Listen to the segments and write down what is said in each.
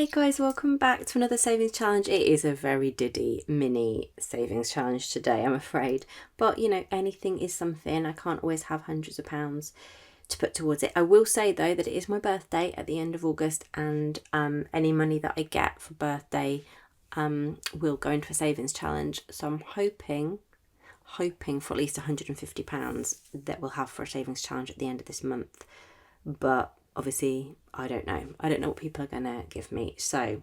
Hey guys, welcome back to another savings challenge. It is a very diddy mini savings challenge today, I'm afraid. But you know, anything is something. I can't always have hundreds of pounds to put towards it. I will say though that it is my birthday at the end of August, and any money that I get for birthday will go into a savings challenge. So I'm hoping for at least £150 that we'll have for a savings challenge at the end of this month. But obviously, I don't know. I don't know what people are going to give me. So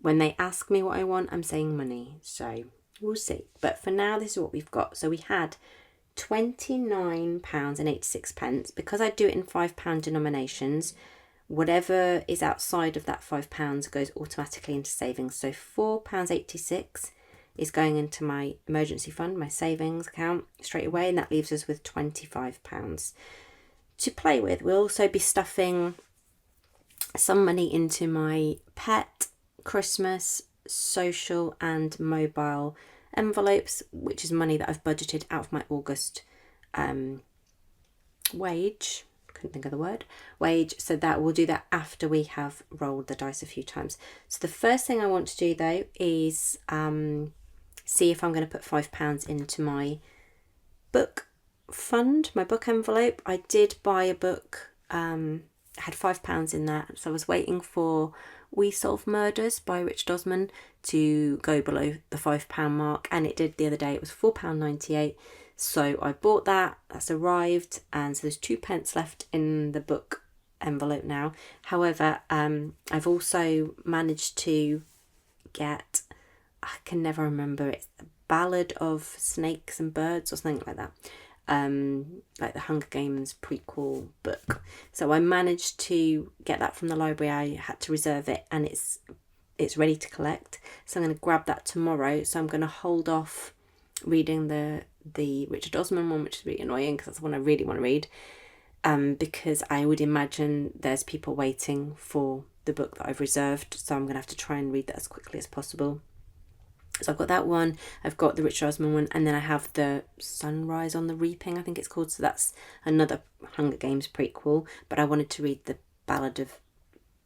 when they ask me what I want, I'm saying money. So we'll see. But for now, this is what we've got. So we had £29.86. Because I do it in £5 denominations, whatever is outside of that £5 goes automatically into savings. So £4.86 is going into my emergency fund, my savings account straight away. And that leaves us with £25 to play with. We'll also be stuffing some money into my pet, Christmas, social and mobile envelopes, which is money that I've budgeted out of my August wage. Couldn't think of the word. Wage. So that we'll do that after we have rolled the dice a few times. So the first thing I want to do though is see if I'm going to put £5 into my book fund, my book envelope. I did buy a book, had £5 in there, so I was waiting for We Solve Murders by Richard Osman to go below the £5 mark, and it did the other day. It was £4.98, so I bought that. That's arrived, and so there's 2p left in the book envelope now. However, I've also managed to get, I can never remember, it's the Ballad of Snakes and Birds or something like that. Like the Hunger Games prequel book. So I managed to get that from the library. I had to reserve it, and it's ready to collect. So I'm going to grab that tomorrow. So I'm going to hold off reading the Richard Osman one, which is really annoying because that's the one I really want to read. Because I would imagine there's people waiting for the book that I've reserved. So I'm going to have to try and read that as quickly as possible. So I've got that one, I've got the Richard Osman one, and then I have the Sunrise on the Reaping, I think it's called. So that's another Hunger Games prequel, but I wanted to read the Ballad of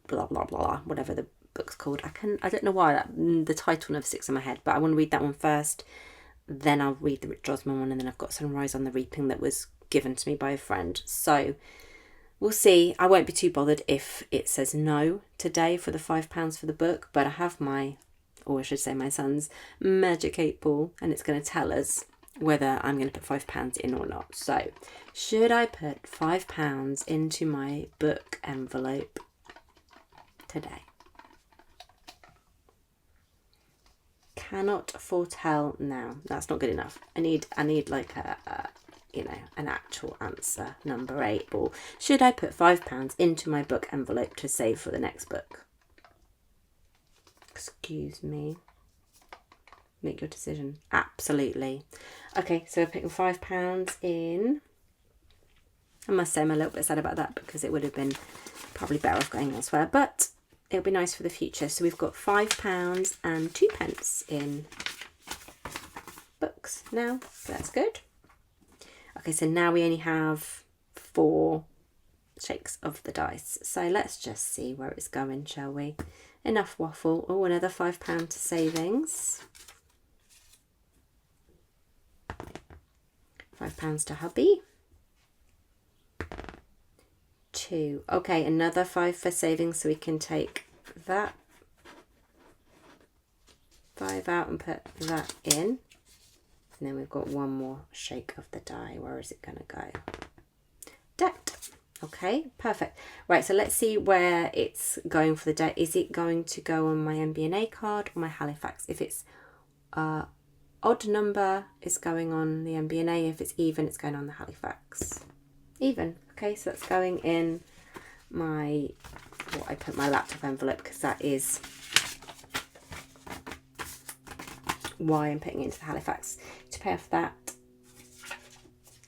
blah, blah, blah, whatever the book's called. I don't know why the title never sticks in my head, but I want to read that one first, then I'll read the Richard Osman one, and then I've got Sunrise on the Reaping that was given to me by a friend. So we'll see. I won't be too bothered if it says no today for the £5 for the book, but I have my son's magic 8 ball, and it's going to tell us whether I'm going to put £5 in or not. So should I put £5 into my book envelope today? Cannot foretell now. That's not good enough. I need like an actual answer. Number 8 ball. Should I put £5 into my book envelope to save for the next book? Excuse me. Make your decision. Absolutely. Okay, so we're putting £5 in. I must say I'm a little bit sad about that because it would have been probably better off going elsewhere, but it'll be nice for the future. So we've got £5 and 2p in books now. So that's good. Okay, so now we only have 4 shakes of the dice. So let's just see where it's going, shall we? Enough waffle. Oh, another £5 to savings. £5 to hubby. 2. Okay, another 5 for savings, so we can take that 5 out and put that in. And then we've got one more shake of the die. Where is it going to go? Debt. Okay, perfect. Right, so let's see where it's going for the debt. Is it going to go on my MBNA card or my Halifax? If it's odd number, it's going on the MBNA. If it's even, it's going on the Halifax. Even. Okay, so that's going in my, I put my laptop envelope, because that is why I'm putting it into the Halifax, to pay off that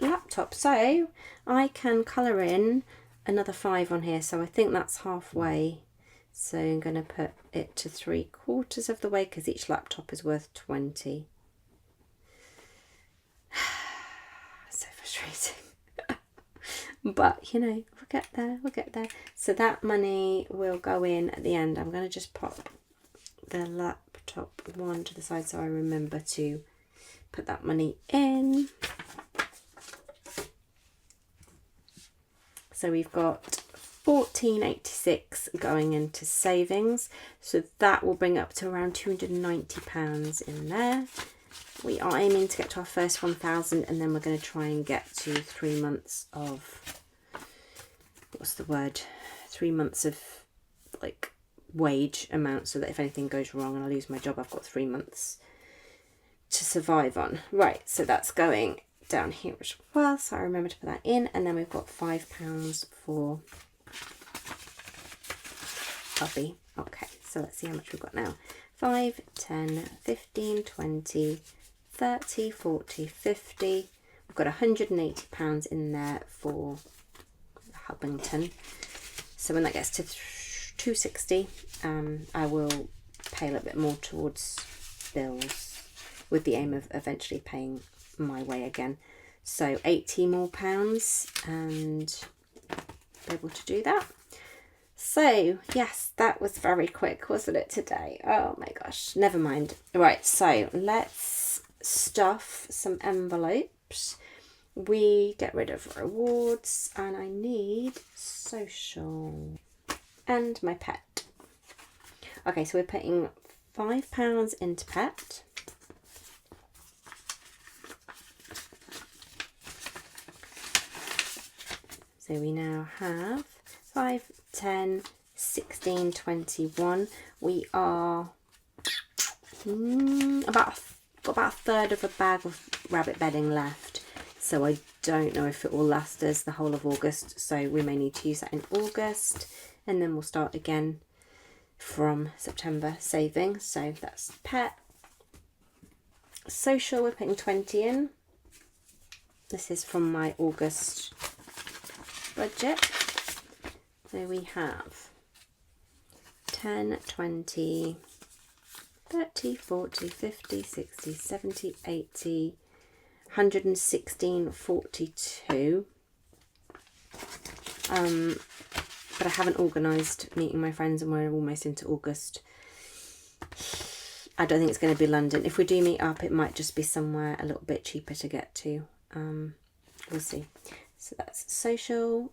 laptop. So I can colour in another 5 on here, so I think that's halfway. So I'm going to put it to 3/4 of the way, because each laptop is worth 20. So frustrating. But you know, we'll get there, we'll get there. So that money will go in at the end. I'm going to just pop the laptop one to the side so I remember to put that money in. So we've got £14.86 going into savings. So that will bring up to around £290 in there. We are aiming to get to our first 1,000, and then we're going to try and get to 3 months of, what's the word? 3 months of like wage amount, so that if anything goes wrong and I lose my job, I've got 3 months to survive on. Right, so that's going down here as well, so I remember to put that in. And then we've got £5 for hubby. Okay, so let's see how much we've got now. 5, 10, 15, 20, 30, 40, 50. We've got £180 in there for Hubbington. So when that gets to 260, I will pay a little bit more towards bills, with the aim of eventually paying my way again. So £80 more, and be able to do that. So yes, that was very quick, wasn't it, today? Oh my gosh, never mind. Right, so let's stuff some envelopes. We get rid of rewards, and I need social and my pet. Okay, so we're putting £5 into pet. So we now have 5, 10, 16, 21. We are got about a third of a bag of rabbit bedding left. So I don't know if it will last us the whole of August. So we may need to use that in August. And then we'll start again from September saving. So that's pet. Social, we're putting 20 in. This is from my August budget. So we have 10, 20, 30, 40, 50, 60, 70, 80, 116, 42. But I haven't organised meeting my friends, and we're almost into August. I don't think it's going to be London. If we do meet up, it might just be somewhere a little bit cheaper to get to. We'll see. So that's social.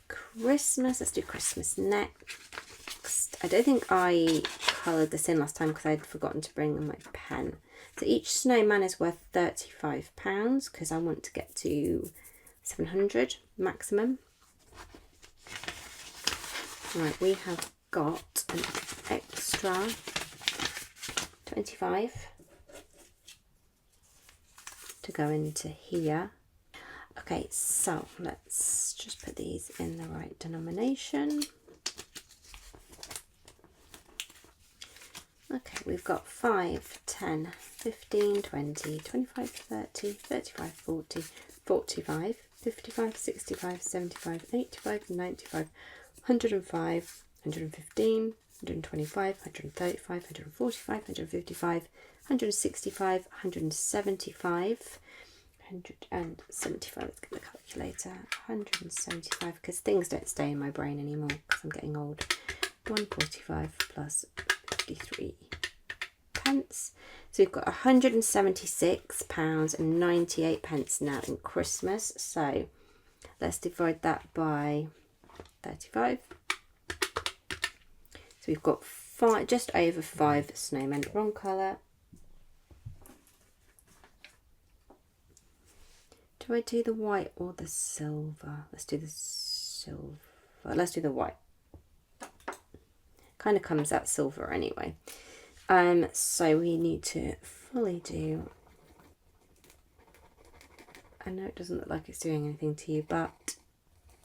Christmas, let's do Christmas next. I don't think I coloured this in last time because I'd forgotten to bring my pen. So each snowman is worth £35 because I want to get to 700 maximum. Right, we have got an extra 25 to go into here. Okay, so let's just put these in the right denomination. Okay, we've got 5, 10, 15, 20, 25, 30, 35, 40, 45, 55, 65, 75, 85, 95, 105, 115, 125, 135, 145, 155, 165, 175, 175, let's get the calculator, 175, because things don't stay in my brain anymore because I'm getting old. 145 plus 53 pence. So we've got £176.98 now in Christmas. So let's divide that by 35. So we've got just over 5 snowmen. Wrong colour. Do I do the white or the silver? Let's do the silver. Let's do the white. Kind of comes out silver anyway. So we need to fully do. I know it doesn't look like it's doing anything to you, but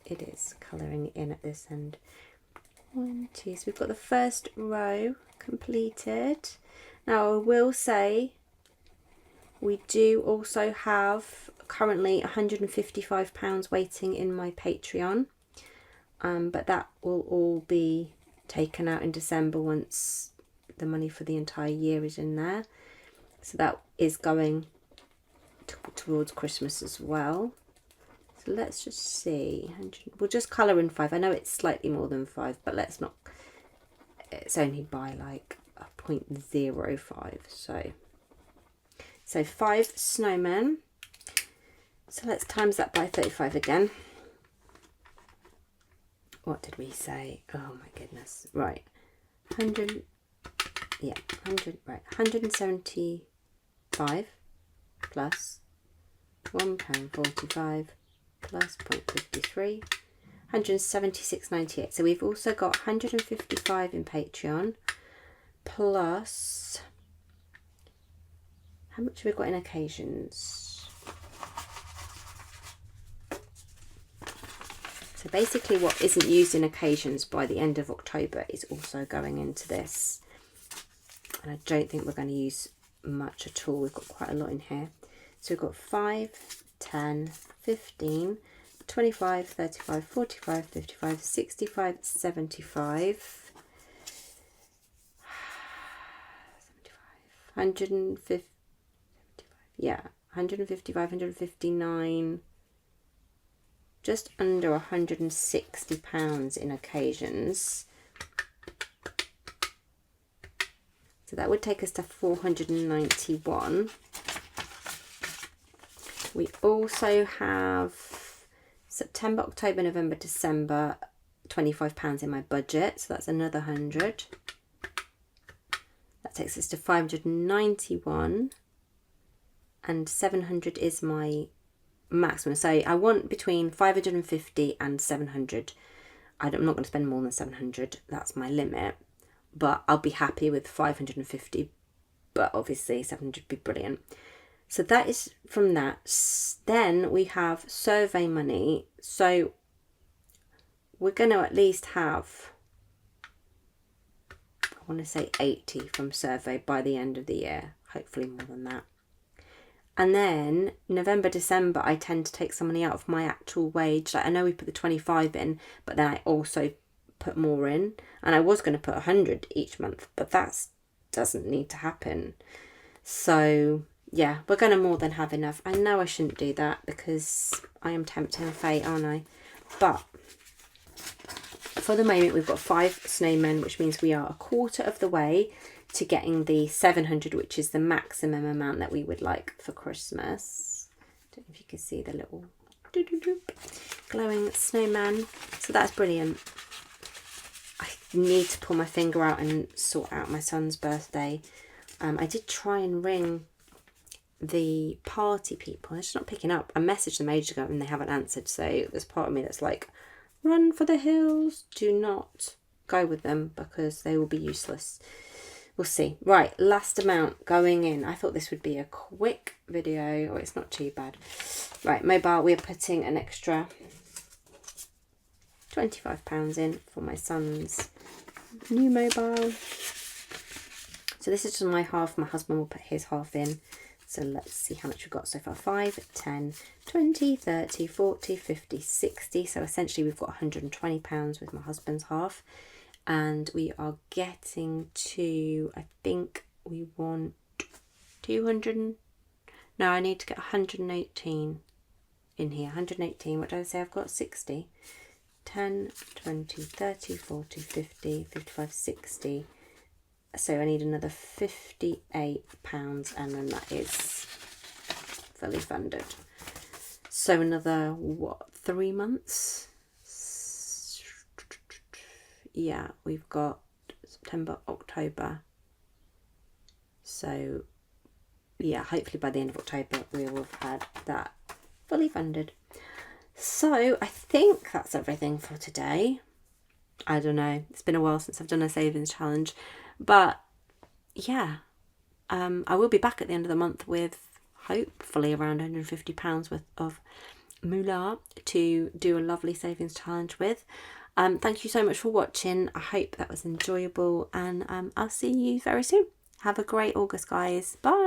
it is colouring in at this end. 1, 2. So we've got the first row completed. Now I will say we do also have currently £155 waiting in my Patreon, but that will all be taken out in December once the money for the entire year is in there. So that is going towards Christmas as well. So So let's just see. We'll just colour in 5. I know it's slightly more than 5, but let's not. It's only by like a 0.05. So 5 snowmen. So let's times that by 35 again. What did we say? Oh my goodness. Right. 100. Yeah, 100. Right. 175 plus £1.45 plus 0.53. 176.98. So we've also got 155 in Patreon plus, how much have we got in occasions? So basically what isn't used in occasions by the end of October is also going into this. And I don't think we're going to use much at all. We've got quite a lot in here. So we've got 5, 10, 15, 25, 35, 45, 55, 65, 75, 150, yeah, 155, 159, just under £160 in occasions. So that would take us to 491. We also have September, October, November, December, £25 in my budget. So that's another 100. That takes us to 591. And 700 is my maximum. So I want between 550 and 700. I'm not going to spend more than 700. That's my limit. But I'll be happy with 550. But obviously 700 would be brilliant. So that is from that. Then we have survey money. So we're going to at least have, I want to say 80 from survey by the end of the year. Hopefully more than that. And then November, December, I tend to take some money out of my actual wage. Like I know we put the 25 in, but then I also put more in. And I was going to put 100 each month, but that doesn't need to happen. So yeah, we're going to more than have enough. I know I shouldn't do that because I am tempting fate, aren't I? But for the moment, we've got 5 snowmen, which means we are a quarter of the way to getting the 700, which is the maximum amount that we would like for Christmas. Don't know if you can see the little glowing snowman. So that's brilliant. I need to pull my finger out and sort out my son's birthday. I did try and ring the party people. They're just not picking up. I messaged them ages ago and they haven't answered. So there's part of me that's like, run for the hills. Do not go with them because they will be useless. We'll see. Right, last amount going in. I thought this would be a quick video. Oh, it's not too bad. Right, mobile. We are putting an extra £25 in for my son's new mobile. So this is just my half. My husband will put his half in. So let's see how much we've got so far. 5, 10, 20, 30, 40, 50, 60. So essentially we've got £120 with my husband's half. And we are getting to, I think we want 200. No, I need to get 118 in here. 118. What did I say? I've got 60. 10, 20, 30, 40, 50, 55, 60. So I need another £58 and then that is fully funded. So another, what, 3 months? Yeah, we've got September, October. So yeah, hopefully by the end of October we will have had that fully funded. So I think that's everything for today. I don't know. It's been a while since I've done a savings challenge. But yeah, I will be back at the end of the month with hopefully around £150 worth of moolah to do a lovely savings challenge with. Thank you so much for watching. I hope that was enjoyable and I'll see you very soon. Have a great August, guys. Bye.